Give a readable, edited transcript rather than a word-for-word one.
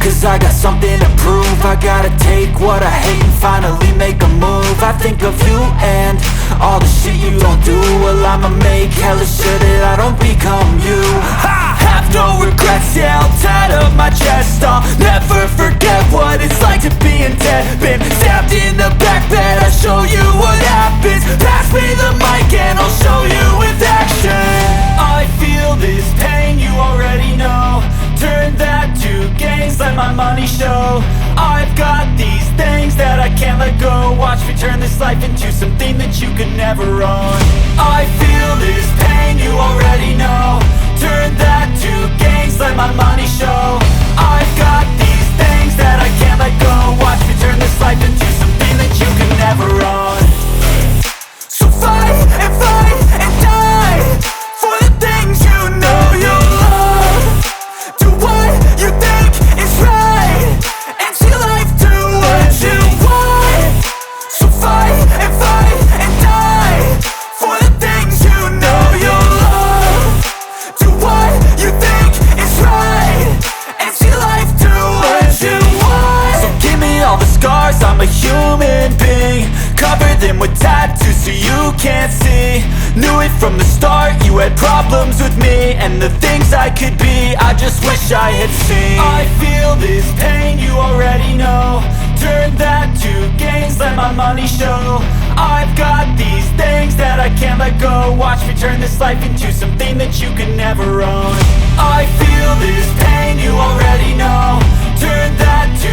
Cause I got something to prove. I gotta take what I hate and finally make a move. I think of you and all the shit you don't do. Well, I'ma make hella sure that I don't become you. I have no regrets, yeah, I'll tattoo my chest. I'll never forget what it's like to be in debt. Been stabbed in the back bed, I'll show you what happens. Pass me the mic and I'll show you with action. I feel this pain, you already know. Turn that to gains, let my money show. I've got these things that I can't let go. Watch me turn this life into something that you could never own. I feel this pain, you already know. Turn that to gains, let my money show. I've got these things that I can't let go. Watch me turn this life into something that you could never own. So fight and die for the things you know you love. Do what you think is right and see life do what you want. So fight and die for the things you know you love. Do what you think is right and see life do what you want. So give me all the scars, I'm a human being. Cover them with tattoos so you can't see. Knew it from the start, you had problems with me and the things I could be, I just wish I had seen. I feel this pain, you already know. Turn that to gains, let my money show. I've got these things that I can't let go. Watch me turn this life into something that you can never own. I feel this pain, you already know. Turn that to